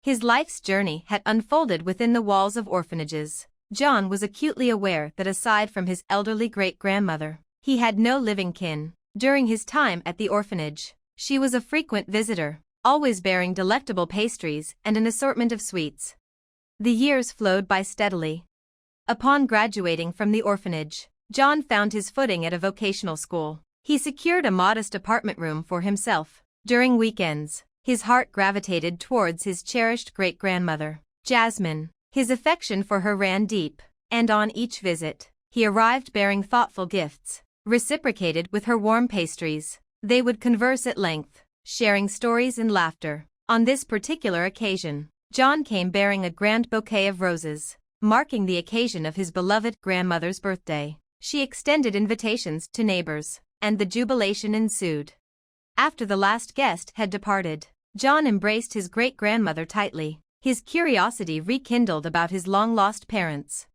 His life's journey had unfolded within the walls of orphanages. John was acutely aware that aside from his elderly great-grandmother, he had no living kin. During his time at the orphanage, she was a frequent visitor, always bearing delectable pastries and an assortment of sweets. The years flowed by steadily. Upon graduating from the orphanage, John found his footing at a vocational school. He secured a modest apartment room for himself. During weekends, his heart gravitated towards his cherished great-grandmother, Jasmine. His affection for her ran deep, and on each visit, he arrived bearing thoughtful gifts, reciprocated with her warm pastries. They would converse at length, sharing stories and laughter. On this particular occasion, John came bearing a grand bouquet of roses, marking the occasion of his beloved grandmother's birthday. She extended invitations to neighbors, and the jubilation ensued. After the last guest had departed, John embraced his great-grandmother tightly, his curiosity rekindled about his long-lost parents.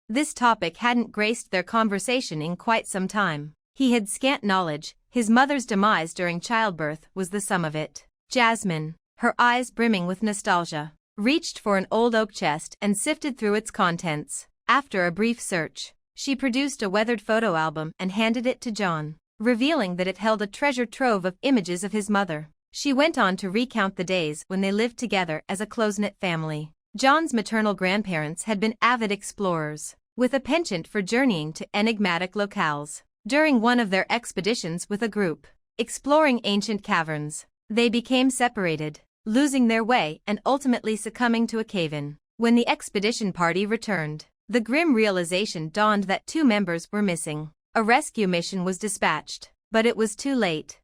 This topic hadn't graced their conversation in quite some time. He had scant knowledge. His mother's demise during childbirth was the sum of it. Jasmine, her eyes brimming with nostalgia, reached for an old oak chest and sifted through its contents. After a brief search, she produced a weathered photo album and handed it to John, revealing that it held a treasure trove of images of his mother. She went on to recount the days when they lived together as a close-knit family. John's maternal grandparents had been avid explorers, with a penchant for journeying to enigmatic locales. During one of their expeditions with a group, exploring ancient caverns, they became separated, losing their way and ultimately succumbing to a cave-in. When the expedition party returned, the grim realization dawned that 2 members were missing. A rescue mission was dispatched, but it was too late.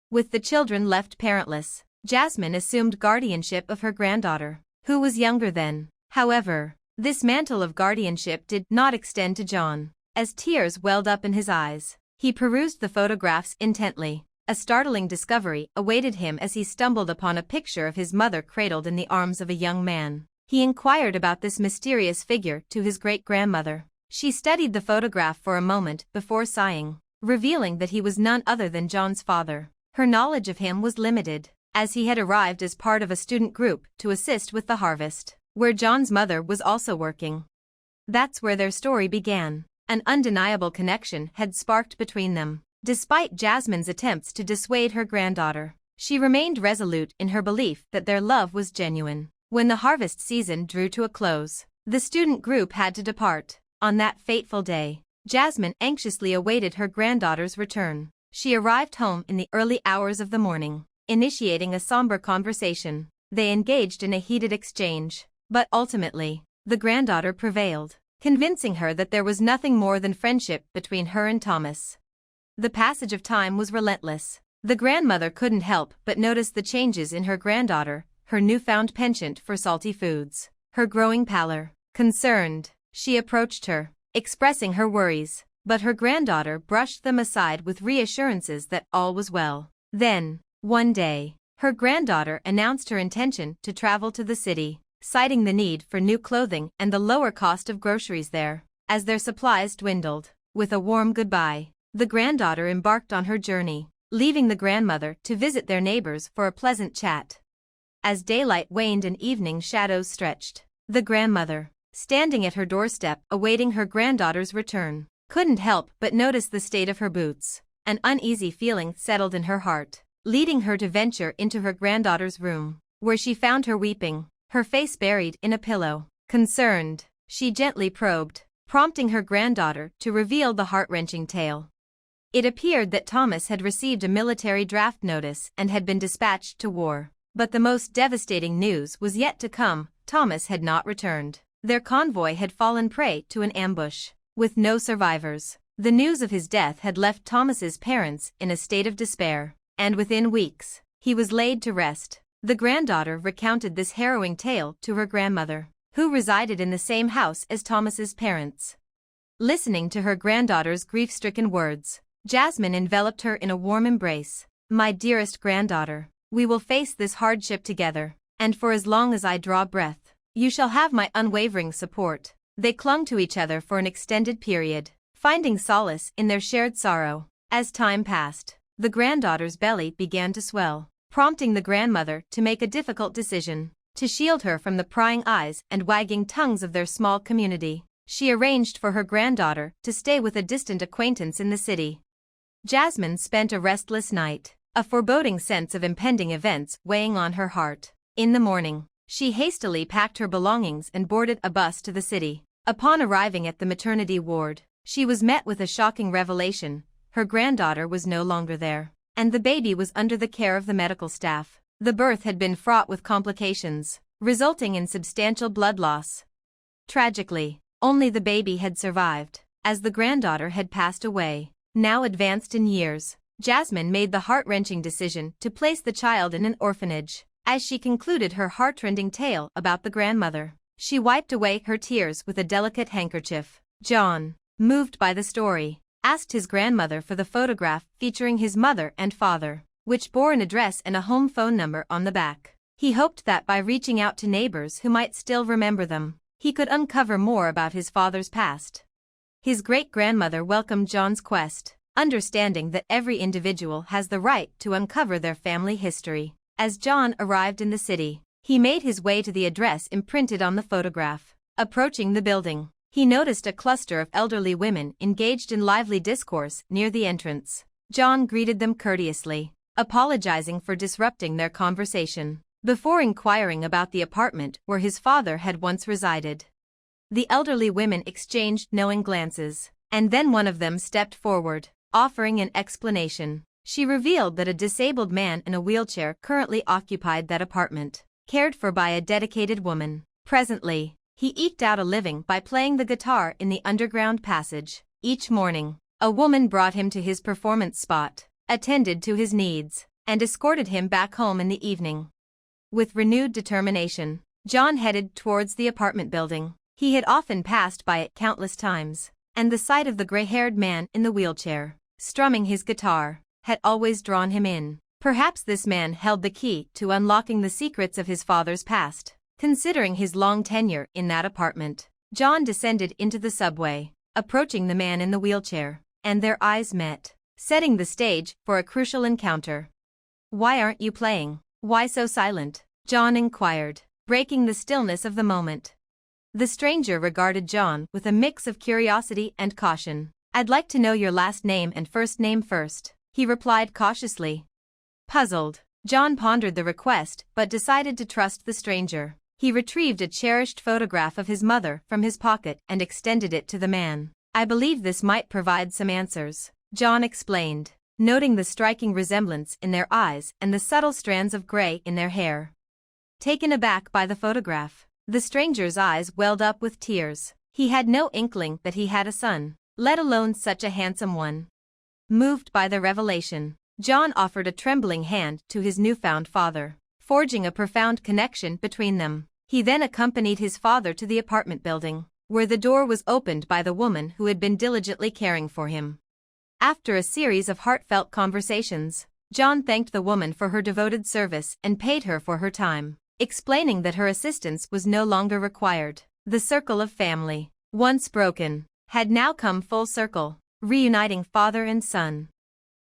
With the children left parentless, Jasmine assumed guardianship of her granddaughter, who was younger then. However, this mantle of guardianship did not extend to John. As tears welled up in his eyes, he perused the photographs intently. A startling discovery awaited him as he stumbled upon a picture of his mother cradled in the arms of a young man. He inquired about this mysterious figure to his great-grandmother. She studied the photograph for a moment before sighing, revealing that he was none other than John's father. Her knowledge of him was limited, as he had arrived as part of a student group to assist with the harvest, where John's mother was also working. That's where their story began. An undeniable connection had sparked between them. Despite Jasmine's attempts to dissuade her granddaughter, she remained resolute in her belief that their love was genuine. When the harvest season drew to a close, the student group had to depart. On that fateful day, Jasmine anxiously awaited her granddaughter's return. She arrived home in the early hours of the morning, initiating a somber conversation. They engaged in a heated exchange, but ultimately, the granddaughter prevailed, convincing her that there was nothing more than friendship between her and Thomas. The passage of time was relentless. The grandmother couldn't help but notice the changes in her granddaughter, her newfound penchant for salty foods, her growing pallor. Concerned, she approached her, expressing her worries, but her granddaughter brushed them aside with reassurances that all was well. Then, one day, her granddaughter announced her intention to travel to the city, citing the need for new clothing and the lower cost of groceries there. As their supplies dwindled, with a warm goodbye, the granddaughter embarked on her journey, leaving the grandmother to visit their neighbors for a pleasant chat. As daylight waned and evening shadows stretched, the grandmother, standing at her doorstep awaiting her granddaughter's return, couldn't help but notice the state of her boots. An uneasy feeling settled in her heart, leading her to venture into her granddaughter's room, where she found her weeping, her face buried in a pillow. Concerned, she gently probed, prompting her granddaughter to reveal the heart-wrenching tale. It appeared that Thomas had received a military draft notice and had been dispatched to war. But the most devastating news was yet to come. Thomas had not returned. Their convoy had fallen prey to an ambush, with no survivors. The news of his death had left Thomas's parents in a state of despair, and within weeks, he was laid to rest. The granddaughter recounted this harrowing tale to her grandmother, who resided in the same house as Thomas's parents. Listening to her granddaughter's grief-stricken words, Jasmine enveloped her in a warm embrace. "My dearest granddaughter, we will face this hardship together, and for as long as I draw breath, you shall have my unwavering support." They clung to each other for an extended period, finding solace in their shared sorrow. As time passed, the granddaughter's belly began to swell, prompting the grandmother to make a difficult decision. to shield her from the prying eyes and wagging tongues of their small community. She arranged for her granddaughter to stay with a distant acquaintance in the city. Jasmine spent a restless night, a foreboding sense of impending events weighing on her heart. In the morning, she hastily packed her belongings and boarded a bus to the city. Upon arriving at the maternity ward, she was met with a shocking revelation: her granddaughter was no longer there, and the baby was under the care of the medical staff. The birth had been fraught with complications, resulting in substantial blood loss. Tragically, only the baby had survived, as the granddaughter had passed away. Now advanced in years, Jasmine made the heart-wrenching decision to place the child in an orphanage. As she concluded her heart-rending tale about the grandmother, she wiped away her tears with a delicate handkerchief. John, moved by the story, asked his grandmother for the photograph featuring his mother and father, which bore an address and a home phone number on the back. He hoped that by reaching out to neighbors who might still remember them, he could uncover more about his father's past. His great-grandmother welcomed John's quest, understanding that every individual has the right to uncover their family history. As John arrived in the city, he made his way to the address imprinted on the photograph. Approaching the building, he noticed a cluster of elderly women engaged in lively discourse near the entrance. John greeted them courteously, apologizing for disrupting their conversation, before inquiring about the apartment where his father had once resided. The elderly women exchanged knowing glances, and then one of them stepped forward, offering an explanation. She revealed that a disabled man in a wheelchair currently occupied that apartment, cared for by a dedicated woman. Presently, he eked out a living by playing the guitar in the underground passage. Each morning, a woman brought him to his performance spot, attended to his needs, and escorted him back home in the evening. With renewed determination, John headed towards the apartment building. He had often passed by it countless times, and the sight of the gray-haired man in the wheelchair, strumming his guitar, had always drawn him in. Perhaps this man held the key to unlocking the secrets of his father's past. Considering his long tenure in that apartment, John descended into the subway, approaching the man in the wheelchair, and their eyes met, setting the stage for a crucial encounter. "Why aren't you playing? Why so silent?" John inquired, breaking the stillness of the moment. The stranger regarded John with a mix of curiosity and caution. "I'd like to know your last name and first name first," he replied cautiously. Puzzled, John pondered the request but decided to trust the stranger. He retrieved a cherished photograph of his mother from his pocket and extended it to the man. "I believe this might provide some answers," John explained, noting the striking resemblance in their eyes and the subtle strands of gray in their hair. Taken aback by the photograph, the stranger's eyes welled up with tears. He had no inkling that he had a son, let alone such a handsome one. Moved by the revelation, John offered a trembling hand to his newfound father, forging a profound connection between them. He then accompanied his father to the apartment building, where the door was opened by the woman who had been diligently caring for him. After a series of heartfelt conversations, John thanked the woman for her devoted service and paid her for her time, explaining that her assistance was no longer required. The circle of family, once broken, had now come full circle, reuniting father and son.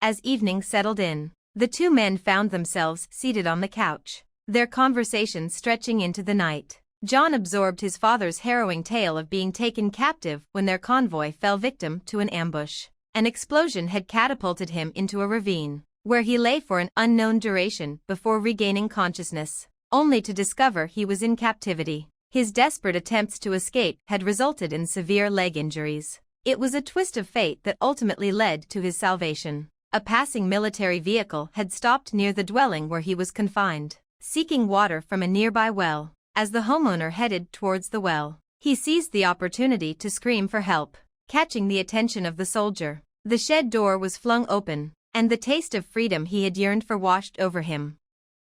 As evening settled in, the two men found themselves seated on the couch, their conversation stretching into the night. John absorbed his father's harrowing tale of being taken captive when their convoy fell victim to an ambush. An explosion had catapulted him into a ravine, where he lay for an unknown duration before regaining consciousness, only to discover he was in captivity. His desperate attempts to escape had resulted in severe leg injuries. It was a twist of fate that ultimately led to his salvation. A passing military vehicle had stopped near the dwelling where he was confined, seeking water from a nearby well. As the homeowner headed towards the well, he seized the opportunity to scream for help. Catching the attention of the soldier, the shed door was flung open, and the taste of freedom he had yearned for washed over him.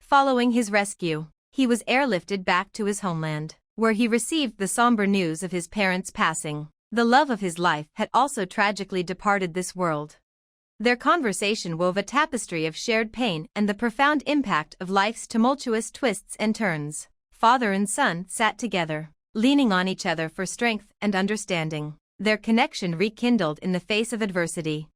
Following his rescue, he was airlifted back to his homeland, where he received the somber news of his parents' passing. The love of his life had also tragically departed this world. Their conversation wove a tapestry of shared pain and the profound impact of life's tumultuous twists and turns. Father and son sat together, leaning on each other for strength and understanding, their connection rekindled in the face of adversity.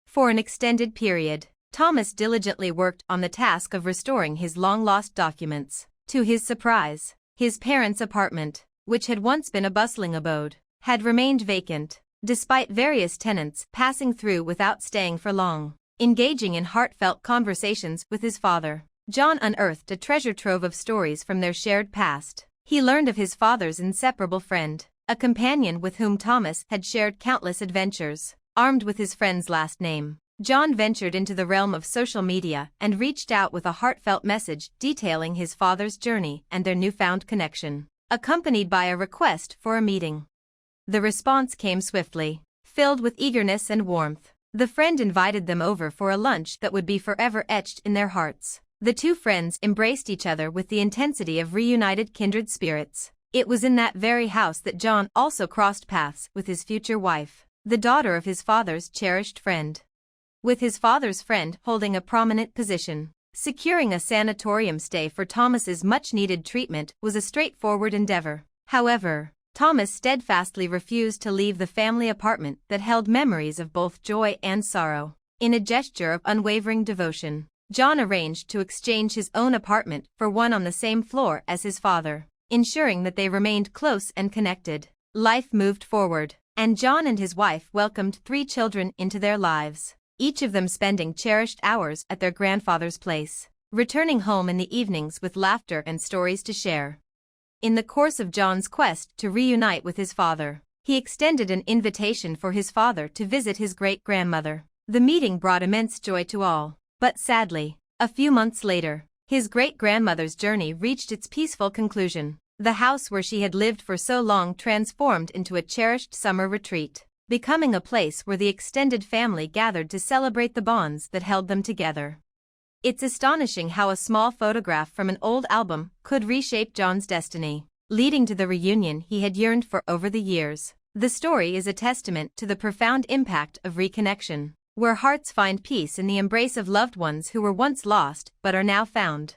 For an extended period, Thomas diligently worked on the task of restoring his long-lost documents. To his surprise, his parents' apartment, which had once been a bustling abode, had remained vacant, despite various tenants passing through without staying for long. Engaging in heartfelt conversations with his father, John unearthed a treasure trove of stories from their shared past. He learned of his father's inseparable friend, a companion with whom Thomas had shared countless adventures. Armed with his friend's last name, John ventured into the realm of social media and reached out with a heartfelt message detailing his father's journey and their newfound connection, accompanied by a request for a meeting. The response came swiftly, filled with eagerness and warmth. The friend invited them over for a lunch that would be forever etched in their hearts. The two friends embraced each other with the intensity of reunited kindred spirits. It was in that very house that John also crossed paths with his future wife, the daughter of his father's cherished friend. With his father's friend holding a prominent position, securing a sanatorium stay for Thomas's much-needed treatment was a straightforward endeavor. However, Thomas steadfastly refused to leave the family apartment that held memories of both joy and sorrow. In a gesture of unwavering devotion, John arranged to exchange his own apartment for one on the same floor as his father, ensuring that they remained close and connected. Life moved forward, and John and his wife welcomed 3 children into their lives, each of them spending cherished hours at their grandfather's place, returning home in the evenings with laughter and stories to share. In the course of John's quest to reunite with his father, he extended an invitation for his father to visit his great-grandmother. The meeting brought immense joy to all, but sadly, a few months later, his great-grandmother's journey reached its peaceful conclusion. The house where she had lived for so long transformed into a cherished summer retreat, becoming a place where the extended family gathered to celebrate the bonds that held them together. It's astonishing how a small photograph from an old album could reshape John's destiny, leading to the reunion he had yearned for over the years. The story is a testament to the profound impact of reconnection, where hearts find peace in the embrace of loved ones who were once lost but are now found.